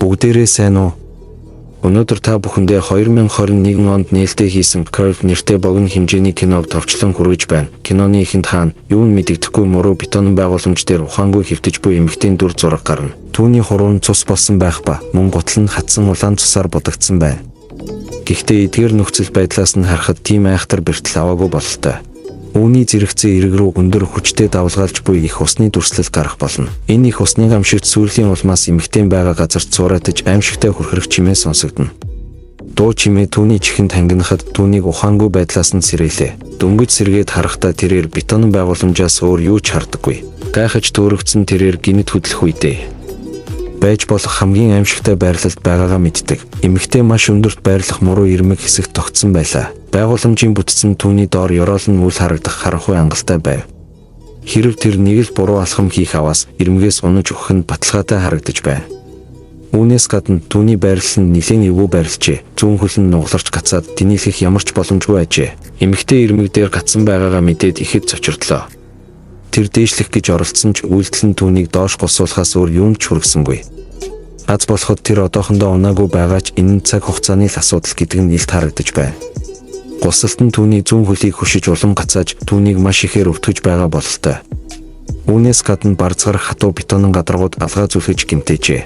Бүгдээрээ сайн уу? Өнөөдөр та бүхэндээ 2021 онд нээлттэй хийсэн Curve нэртэй богино хэмжээний киног товчлон хүргэж байна. Киноны эхэнд хаана юу мэдэгдэхгүй муруу бетон байгууламж дээр ухаангүй хэвтэж буй эмэгтэйн дүр зураг гарна. Түүний хуруу нь цус болсон байх ба мөн гутал нь хатсан улаан цусаар будагдсан байна. Гэхдээ эдгээр нөхцөл байдлаас нь харахад тийм айхтар бэртэл аваагүй бололтой. Үүний зэрэгцээ эрэг рүү өндөр хүчтэй давлгаалж буй их усны дүрслэл гарах болно. Энэ их усны гамшигт сүрлийн улмаас эмэгтэй байгаа газарт цууратаж аимшигтай хүрхрэх чимээ сонсогдно. Дуу чимээ түүний чихэнд хангинахад түүнийг ухаангүй байдлаас нь сэрээлээ. Дөнгөж сэргээд харахтаа тэрээр бетон байгууламжаас өөр юу ч хардаггүй. Гайхаж төөрөгцөн тэрээр гинэт хөдлөх үедээ байж болох хамгийн аимшигтай байрлалд байгаагаа мэддэг. Эмэгтэй маш өндөрт байрлах муруу ирмэг хэсэгт тогтсон байлаа. Байгууламжийн бүтцэн түүний доор ёроолн үл харагдах харанхуй ангалтай байв. Хэрв тэр нэг л буруу алхам хийх аваас ирмэгээс унаж өгөх нь баталгаатай харагдаж байна. Үүнээс гадна түүний байрлал нь нэлээд эвгүй байрлажээ. Зүүн хөл нь нугаларч гацаад тэнийхэх ямар ч боломжгүй ажээ. Эмэгтэй ирмэг дээр гацсан байгаагаа мэдээд ихэд цочирдлоо. Тэр дээшлэх гэж оролцсон ч үйлдэл нь түүнийг доош госуулахаас өөр юунд ч хүргэсэнгүй. Аз болоход тэр одоохондоо унаагүй байгаа ч энэ нь цаг хугацааны л асуудал гэдэг нь илт харагдаж байна. Гусалт нь түүний зүүн хөлийг хөшиж улам гацааж түүнийг маш ихээр өвтгөж байгаа бололтой. Үүнээс гадна барзгарах хатуу бетонын гадаргууд алгаа зүлгэж гэмтээжээ.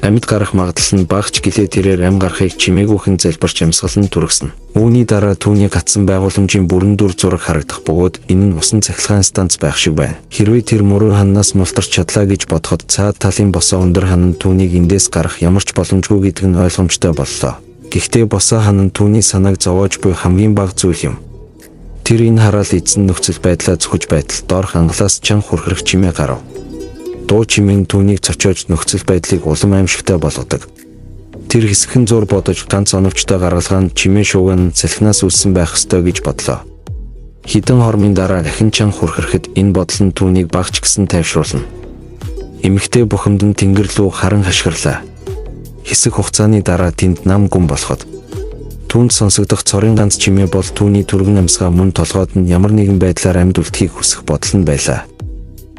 Амьд гарах магадлал нь багч гэлээ тэрээр ам гарахыг чимээгүйхэн залбирч амьсгалан түргсэн. Үүний дараа түүний гацсан байгууламжийн бүрэн дүр зураг харагдах бөгөөд энэ нь усан цахилгаан станц байх шиг байна. Хэрвээ тэр мөрөө ханаас мултарч чадлаа гэж бодоход цаад талын босоо өндөр хан нь түүнийг эндээс гарах ямар ч боломжгүй гэдэг нь ойлгомжтой боллоо. Гэхдээ босоо хан нь түүний санааг зовоож буй хамгийн бага зүйл юм. Тэр энэ хараал эзэн нөхцөл байдлаа зөвхөж байтал доорх ангалаас чанга хүрхрэх чимээ гарав. Дуу чимээ түүнийг цочоож нөхцөл байдлыг улам аимшигтай болгодог. Тэр хэсэгхэн зур бодож ганц оновчтой гаргалгаанд чимээ шууган салхинаас үлсэн байх ёстой гэж бодлоо. Хэдэн хормын дараа дахин чанга хүрхэрэхэд энэ бодол нь түүнийг багч гисэн тайвшруулна. Эмэгтэй бухимдан тэнгэр лүү харан хашгирлаа. Хэсэг хугацааны дараа тэнд нам гүн болоход түүнд сонсогдох цорын ганц чимээ бол түүний түргэн амьсгаа мөн толгойд нь ямар нэгэн байдлаар амьд үлдэхийг хүсэх бодол нь байлаа.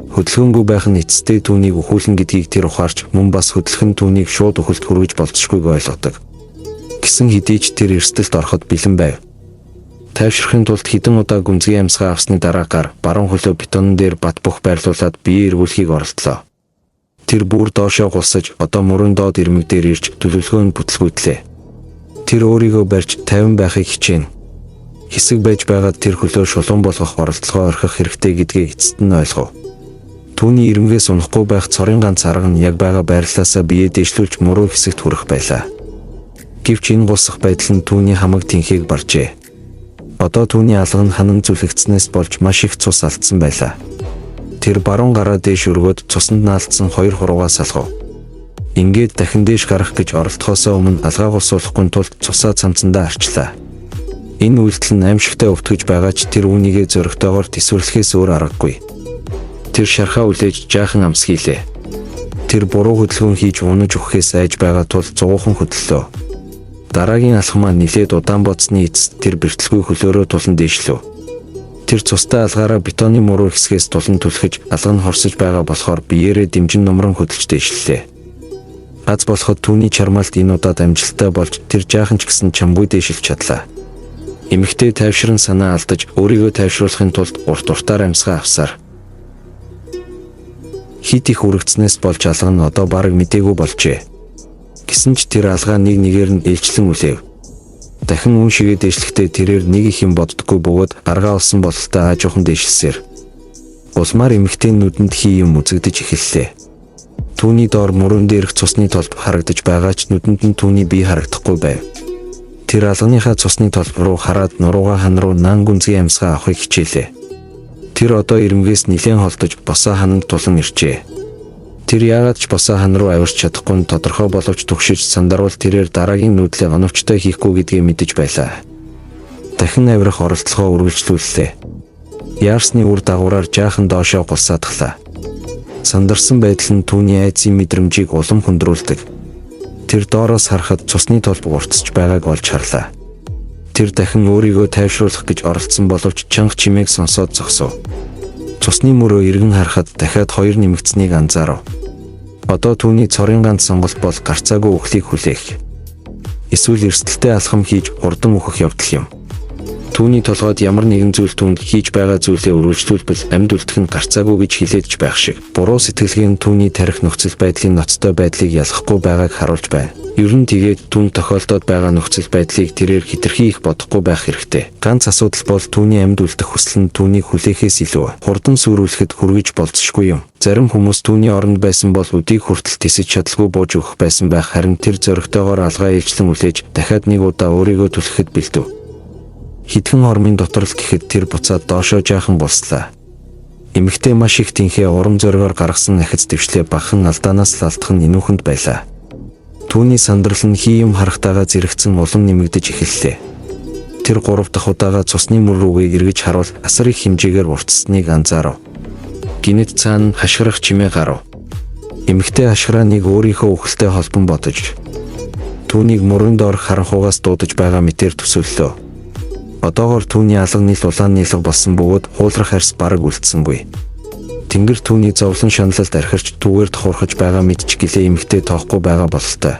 Хөдөлгөөнгүй байх нь эцэстээ түүнийг өхүүлэн гэдгийг тэр ухаарч мөн бас хөдөлгөх нь түүнийг шууд өхөлт хүргэж болцсошгүйг ойлгодог. Гэсэн хэдий ч тэр эрсдэлд ороход бэлэн байв. Тайвширхын тулд хэдэн удаа гүнзгий амьсгаа авсны дараа гар баруун хөлөө бетонн дээр бат бөх байрлуулад бие эргүүлэхийг оролдлоо. Тэр бүр доошоо гулсаж одоо мөрөн доод ирмэг дээр ирж төлөвлөгөөнд бүтлгүүтлээ. Тэр өөрийгөө барьж 50 байхыг хичээнэ. Хэсэг байж байгаад тэр хөлөө шулуун болгох оролдлогоо орхих хэрэгтэй гэдгээ эцэст нь ойлгов. Түүний ирмэгээс унахгүй байх цорын ганц арга нь яг байгаа байрлалаасаа биеэ дэвшлүүлж муруу хэсэгт хүрэх байлаа. Гэвч энэ гулсах байдал нь түүний хамаг тэнхийг баржээ. Одоо түүний алга нь ханан зүлэгдснээс болж маш их цус алдсан байлаа. Тэр баруун гараа дээш өргөөд цуснд наалдсан хоёр хуруугаа салгав. Ингээд дахин дээш гарах гэж оролдохоосоо өмнө алгаа гулсуулахгүй тулд цусаа цамцандаа арчлаа. Энэ үйлдэл нь аимшигтай өвтгөж байгаа ч тэр үүнийгээ зөрөгтэйгээр тэсвэрлэхээс өөр аргагүй. Тэр шархаа үлээж жаахан амс хийлээ. Тэр буруу хөдөлгөөн хийж унаж өгөхөөс айж байгаа тул зугуухан хөдлөлөө. Дараагийн алхмаа нилээд удаан бодсны эцэст тэр бэртэлгүй хөлөөрөө тулан дээшлэв. Тэр цустай алгаараа бетоны муруу хэсгээс тулан түлхэж алга нь хорсож байгаа болохоор биеэрээ дэмжин нумран хөдөлж дээшлээ. Аз болоход түүний чармаалт энэ удаад амжилттай болж тэр жаахан ч гэсэн чамгүй дээшилж чадлаа. Эмэгтэй тайвшран санаа алдаж өөрийгөө тайвшруулахын тулд урт уртаар амьсгаа авсаар хит их үргэлжснээс болж алга нь одоо бараг мдээгүй болжээ. Гэсэн ч тэр алгаа нэг нэгээр нь ээлжлэн үлээв. Дахин үн шигээ дээшлэхдээ тэрээр нэг их юм боддоггүй бөгөөд аргаа олсон бололтой аажуухан дээшилсээр улмаар эмэгтэй нүдэнд хий юм үзэгдэж эхэллээ. Түүний доор мөрөн дээрх цусны толб харагдаж байгаа ч нүдэнд нь түүний бие харагдахгүй байв. Тэр алганыхаа цусны толб руу хараад нуруугаа хан руу наан гүнзгий амьсгаа авахыг хичээлээ. Тэр одоо ирмэгээс нэлээд холдож босоо хананд тулан иржээ. Тэр яагаад ч босоо хан руу авирч чадахгүй нь тодорхой боловч түгшиж сандаруул тэрээр дараагийн нүүдлээ оновчтой хийхгүй гэдгээ мэдэж байлаа. Дахин авирах оролдлогоо үргэлжлүүллээ. Яарсны үр дагавраар жаахан доошоо гулсаадглаа. Сандарсан байдал нь түүний айдсын мэдрэмжийг улам хөндрүүлдэг. Тэр доороос харахад цусны толб уртсч байгааг олж харлаа. Тэр дахин өөрийгөө тайвшруулах гэж оролцсон боловч чанга чимээг сонсоод зогсов. Цусны мөрөө эргэн харахад дахиад хоёр нэмэгдсэнийг анзаарав. Одоо түүний цорын ганц сонголт бол гарцаагүй үхлийг хүлээх. Эсвэл эрсдэлтэй алхам хийж хурдан үхэх явдал юм. Түүний толгойд ямар нэгэн зүйл түүнд хийж байгаа зүйлээ үргэлжлүүлбэл амьд үлдэх нь гарцаагүй гэж хэлээдж байх шиг. Буруу сэтгэлгээ нь түүний тарих нөхцөл байдлын ноцтой байдлыг ялахгүй байгааг харуулж байна. Ер нь тэгээд түүнд тохиолдоод байгаа нөхцөл байдлыг тэрээр хэтэрхий их бодохгүй байх хэрэгтэй. Ганц асуудал бол түүний амьд үлдэх хүсэл нь түүнийг хүлээхээс илүү хурдан сүрүүлэхэд хүргэж болцсохгүй юм. Зарим хүмүүс түүний оронд байсан бол өдийг хүртэл тисэж чадалгүй бууж өгөх байсан байх, харин тэр зоригтойгоор алгаа ээлжлэн үлээж дахиад нэг удаа өөрийгөө түлхэхэд бэлдэв. Хэдхэн хормын дотор л гэхэд тэр буцаад доошоо жаахан булслаа. Эмэгтэй маш их тэнхээ урам зоригоор гаргасан ахиц дэвшлээ бахан алдаанаас л алдах нь инүүхэнд байлаа. Түүний сандрал нь хий юм харахтайгаа зэрэгцэн улам нэмэгдэж эхэллээ. Тэр 3 дахь удаага цусны мөр рүүгээ эргэж харуул асар их хэмжээгээр уртсныг анзаарав. Гинэт цаана хашгирах чимээ гарав. Эмэгтэй хашгираа нэг өөрийнхөө үхэлтэй холбон бодож түүнийг мөрөнд орох харанхуугаас дуудаж байгаа мэтээр төсөөллөө. Одоогоор түүний алга нийл улаан нийлэг болсон бөгөөд хуулрах арьс бараг үлдсэнгүй. Тэнгэр түүний зовлон шаналлалд архирч түүгээр тохуурхаж байгаа мэдч гэлээ эмэгтэй тоохгүй байгаа бололтой.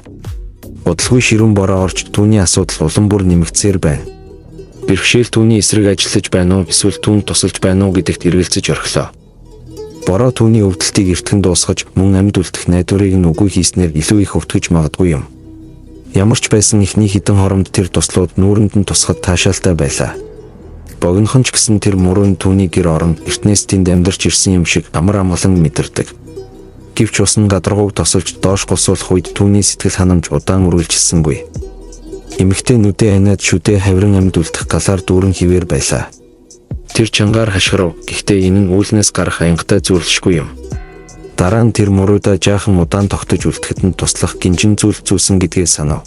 Удалгүй ширүүн бороо орж түүний асуудал улам бүр нэмэгдсээр байна. Бэрхшээл түүний эсрэг ажиллаж байна уу эсвэл түүнд тусалж байна уу гэдэгт эргэлзэж орхилоо. Бороо түүний өвдөлтийг эртгэн дуусгаж мөн амьд үлдэх найдварыг нь үгүй хийснээр илүү их өвтгөж магадгүй юм. Ямар ч байсан ихний хідэн хоромд тэр туслууд нүүрэнд нь тусахад таашаалтай байлаа. Богинохон ч гэсэн тэр мөрөнд түүний гэр орон эртнээс тэнд амьдарч ирсэн юм шиг амар амгалан мэдэрдэг. Гэвч усан гадаргууг тосолж доош гусуулах үед түүний сэтгэл ханамж удаан үргэлжилсэнгүй. Эмэгтэй нүдээ ханаад шүдээ хаврын амьд үлдэх галаар дүүрэн хിവэр байлаа. Тэр чангаар хашгирав. Гэхдээ энэ нь үүлнээс гарах аянгатай зүйлшгүй юм. Дараа нь тэр мөрөөдөө жаахан удаан тогтож үлдэхэд нь туслах гинжин зүйл зүүсэн гэдгээ санав.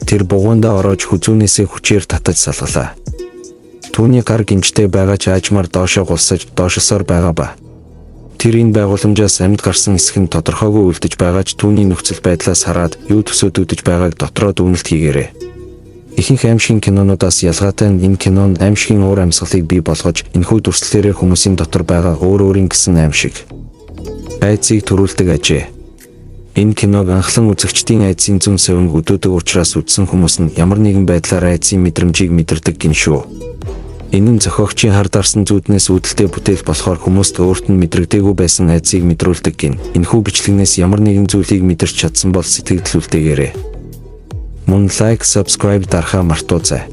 Тэр бугундаа ороож хүзүүнээсээ хүчээр татаж салгалаа. Түүний гар гинжтэй байгаа ч аажмаар доошоо гулсаж доошосоор байгаа ба. Тэр энэ байгууламжаас амьд гарсан эсэх нь тодорхойгүй үлдэж байгаа ч түүний нөхцөл байдлаас хараад юу төсөөдөгдөж байгааг дотроо дүгнэлт хийгээрэй. Ихэнх аимшигын кинонуудаас ялгаатай нь энэ кино нь аимшигын уур амьсгалыг бий болгож энэхүү дүрслэлээр хүмүүсийн дотор байгаа өөр өөрийн гэсэн аимшиг айдсыг төрүүлдэг ажээ. Энэ киног анхлан үзэгчдийн айдсын зүүн совинг өдөөдөг учраас үзсэн хүмүүс нь ямар нэгэн байдлаар айдсын мэдрэмжийг мэдэрдэг гин шүү. Энэ нь зохиогчийн хар дарсан зүүднээс үүдэлтэй бүтээл болохоор хүмүүст өөрт нь мэдрэгдээгүй байсан айдсыг мэдрүүлдэг гин. Энэхүү бичлэгнээс ямар нэгэн зүйлийг мэдэрч чадсан бол сэтгэл хөдлөлтэйгээрэй. Мөн лайк, subscribe дарахаа мартаоцай.